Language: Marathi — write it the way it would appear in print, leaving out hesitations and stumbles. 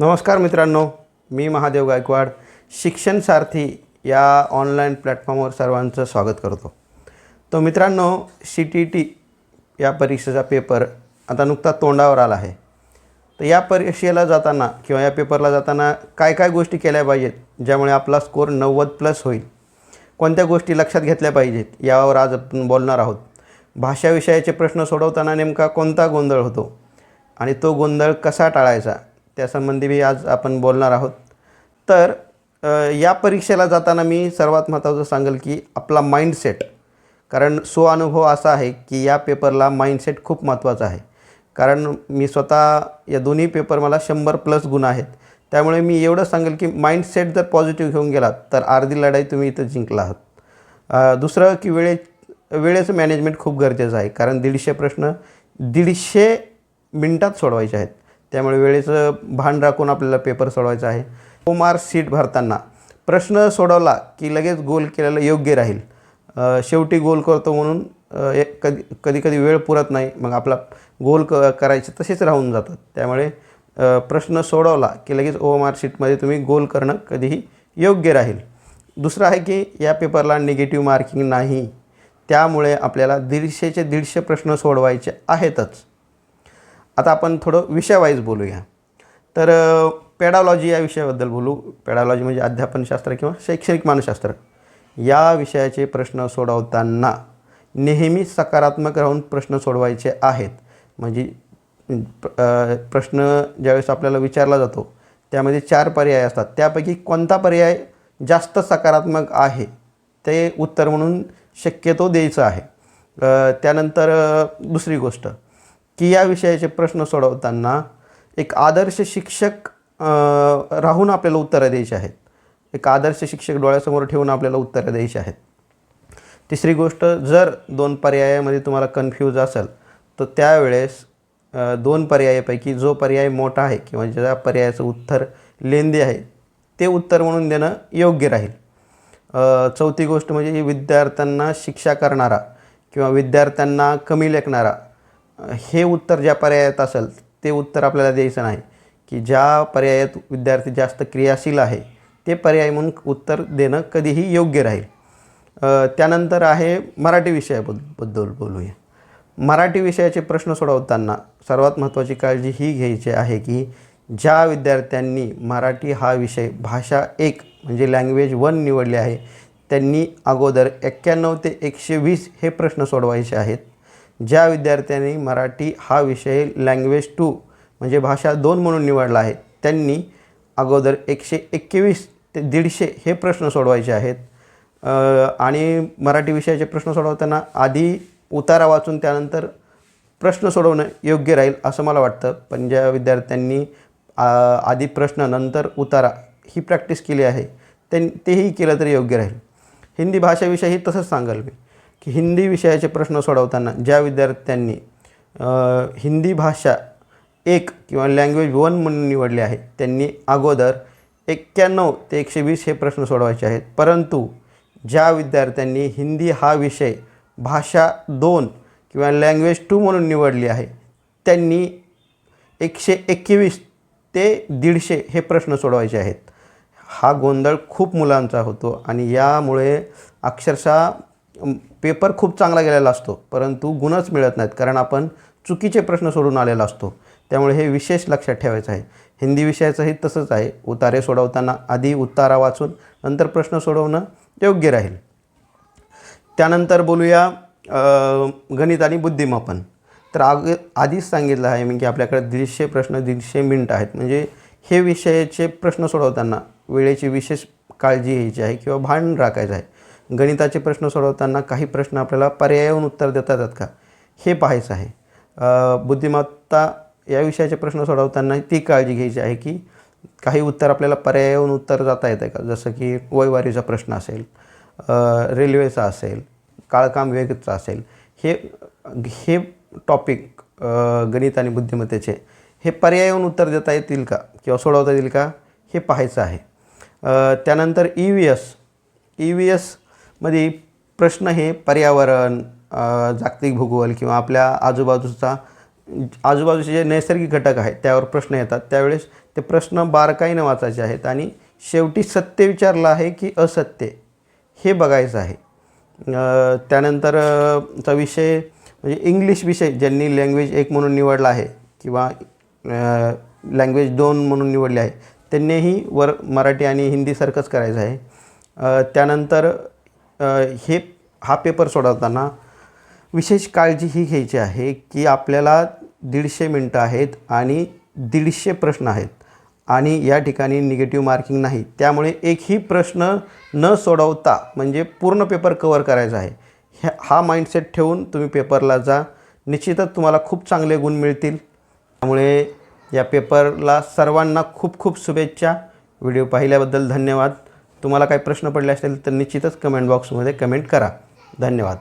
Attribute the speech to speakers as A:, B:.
A: नमस्कार मित्रांनो, मी महादेव गायकवाड शिक्षण सारथी या ऑनलाईन प्लॅटफॉर्मवर सर्वांचं स्वागत करतो. तो मित्रांनो, CTT या परीक्षेचा पेपर आता नुकता तोंडावर आला आहे. तर या परीक्षेला जाताना किंवा या पेपरला जाताना काय काय गोष्टी केल्या पाहिजेत ज्यामुळे आपला स्कोअर 90+ होईल, कोणत्या गोष्टी लक्षात घेतल्या पाहिजेत यावर आज आपण बोलणार आहोत. भाषा विषयाचे प्रश्न सोडवताना नेमका कोणता गोंधळ होतो आणि तो गोंधळ कसा टाळायचा त्यासंबंधी मी आज आपण बोलणार आहोत. तर या परीक्षेला जाताना मी सर्वात महत्त्वाचं सांगेल की आपला माइंडसेट, कारण अनुभव असा आहे की या पेपरला माइंडसेट खूप महत्त्वाचा आहे. कारण मी स्वतः या दोन्ही पेपर मला 100+ गुण आहेत. त्यामुळे मी एवढं सांगेल की माइंडसेट जर पॉझिटिव्ह घेऊन गेलात तर अर्धी लढाई तुम्ही इथं जिंकला आहात. दुसरं की वेळेचं मॅनेजमेंट खूप गरजेचं आहे, कारण 150 प्रश्न 150 मिनटात सोडवायचे आहेत. त्यामुळे वेळेचं भान राखून आपल्याला पेपर सोडवायचा आहे. OMR सीट भरताना प्रश्न सोडवला की लगेच गोल केलेलं योग्य राहील. शेवटी गोल करतो म्हणून कधी वेळ पुरत नाही, मग आपला गोल करायचे तसेच राहून जातात. त्यामुळे प्रश्न सोडवला की लगेच OMR सीटमध्ये तुम्ही गोल करणं कधीही योग्य राहील. दुसरं आहे की या पेपरला निगेटिव्ह मार्किंग नाही, त्यामुळे आपल्याला 150चे 150 प्रश्न सोडवायचे आहेतच. आता आपण थोडं विषयवाईज बोलूया. तर पेडालॉजी या विषयाबद्दल बोलू. पेडालॉजी म्हणजे अध्यापनशास्त्र किंवा शैक्षणिक मानसशास्त्र. या विषयाचे प्रश्न सोडवताना नेहमी सकारात्मक राहून प्रश्न सोडवायचे आहेत. म्हणजे प्रश्न ज्यावेळेस आपल्याला विचारला जातो त्यामध्ये 4 पर्याय असतात. त्यापैकी कोणता पर्याय जास्त सकारात्मक आहे ते उत्तर म्हणून शक्यतो द्यायचं आहे. त्यानंतर दुसरी गोष्ट की या विषयाचे प्रश्न सोडवताना एक आदर्श शिक्षक राहून आपल्याला उत्तरं द्यायची आहेत. एक आदर्श शिक्षक डोळ्यासमोर ठेवून आपल्याला उत्तरं द्यायची आहेत. तिसरी गोष्ट, जर 2 पर्यायामध्ये तुम्हाला कन्फ्यूज असेल तर त्यावेळेस 2 पर्यायापैकी जो पर्याय मोठा आहे किंवा ज्या पर्यायाचं उत्तर लेंदी आहे ते उत्तर म्हणून देणं योग्य राहील. चौथी गोष्ट म्हणजे विद्यार्थ्यांना शिक्षा करणारा किंवा विद्यार्थ्यांना कमी लेखणारा हे उत्तर ज्या पर्यायात असेल ते उत्तर आपल्याला द्यायचं नाही, की ज्या पर्यायात विद्यार्थी जास्त क्रियाशील आहे ते पर्याय म्हणून उत्तर देणं कधीही योग्य राहील. त्यानंतर आहे मराठी विषयाबद्दल बोलूया. मराठी विषयाचे प्रश्न सोडवताना सर्वात महत्त्वाची काळजी ही घ्यायची आहे की ज्या विद्यार्थ्यांनी मराठी हा विषय भाषा 1 म्हणजे लँग्वेज 1 निवडले आहे त्यांनी अगोदर 91 ते 120 हे प्रश्न सोडवायचे आहेत. ज्या विद्यार्थ्यांनी मराठी हा विषय लँग्वेज 2 म्हणजे भाषा 2 म्हणून निवडला आहे त्यांनी अगोदर 121 ते 150 हे प्रश्न सोडवायचे आहेत. आणि मराठी विषयाचे प्रश्न सोडवताना आधी उतारा वाचून त्यानंतर प्रश्न सोडवणं योग्य राहील असं मला वाटतं. पण ज्या विद्यार्थ्यांनी आधी प्रश्न नंतर उतारा ही प्रॅक्टिस केली आहे तेही केलं तरी योग्य राहील. हिंदी भाषा विषयही तसंच सांगाल मी की हिंदी विषयाचे प्रश्न सोडवताना ज्या विद्यार्थ्यांनी हिंदी भाषा 1 किंवा लँग्वेज 1 म्हणून निवडले आहे त्यांनी अगोदर 91 ते 120 हे प्रश्न सोडवायचे आहेत. परंतु ज्या विद्यार्थ्यांनी हिंदी हा विषय भाषा 2 किंवा लँग्वेज 2 म्हणून निवडली आहे त्यांनी 121 ते 150 हे प्रश्न सोडवायचे आहेत. हा गोंधळ खूप मुलांचा होतो आणि यामुळे अक्षरशः पेपर खूप चांगला गेलेला असतो परंतु गुणच मिळत नाहीत, कारण आपण चुकीचे प्रश्न सोडून आलेला असतो. त्यामुळे हे विशेष लक्षात ठेवायचं आहे. हिंदी विषयाचंही तसंच आहे. उतारे सोडवताना आधी उतारा वाचून नंतर प्रश्न सोडवणं योग्य राहील. त्यानंतर बोलूया गणित आणि बुद्धिमापन. तर आधीच सांगितलं आहे मी की आपल्याकडे 150 प्रश्न 150 मिनटं आहेत. म्हणजे हे विषयाचे प्रश्न सोडवताना वेळेची विशेष काळजी घ्यायची आहे किंवा भान राखायचं आहे. गणिताचे प्रश्न सोडवताना काही प्रश्न आपल्याला पर्यायावरून उत्तर देता येतात का हे पाहायचं आहे. बुद्धिमत्ता या विषयाचे प्रश्न सोडवताना ती काळजी घ्यायची आहे की काही उत्तर आपल्याला पर्यायावरून उत्तर जाता येतं का, जसं की वयवारीचा प्रश्न असेल, रेल्वेचा असेल, काळकाम वेगचा असेल. हे टॉपिक गणित आणि बुद्धिमत्तेचे हे पर्यायावरून उत्तर देता येतील का किंवा सोडवता येतील का हे पाहायचं आहे. त्यानंतर EVS मध्ये प्रश्न हे पर्यावरण, जागतिक भूगोल किंवा आपल्या आजूबाजूचा आजूबाजूचे जे नैसर्गिक घटक आहेत त्यावर प्रश्न येतात, त्यावेळेस ते प्रश्न बारकाईने वाचायचे आहेत आणि शेवटी सत्य विचारलं आहे की असत्य हे बघायचं आहे. त्यानंतर चा विषय म्हणजे इंग्लिश विषय ज्यांनी लँग्वेज 1 म्हणून निवडला आहे किंवा लँग्वेज 2 म्हणून निवडले आहे त्यांनीही मराठी आणि हिंदीसारखंच करायचं आहे. त्यानंतर हा पेपर सोडवताना विशेष काळजी ही घ्यायची आहे की आपल्याला 150 मिनटं आहेत आणि 150 प्रश्न आहेत आणि या ठिकाणी निगेटिव्ह मार्किंग नाही. त्यामुळे एकही प्रश्न न सोडवता म्हणजे पूर्ण पेपर कवर करायचा आहे. हा माइंडसेट ठेवून तुम्ही पेपरला जा, निश्चितच तुम्हाला खूप चांगले गुण मिळतील. त्यामुळे या पेपरला सर्वांना खूप खूप शुभेच्छा. व्हिडिओ पाहिल्याबद्दल धन्यवाद. तुम्हाला काही प्रश्न पडले असतील तर निश्चितच कमेंट बॉक्समध्ये कमेंट करा. धन्यवाद.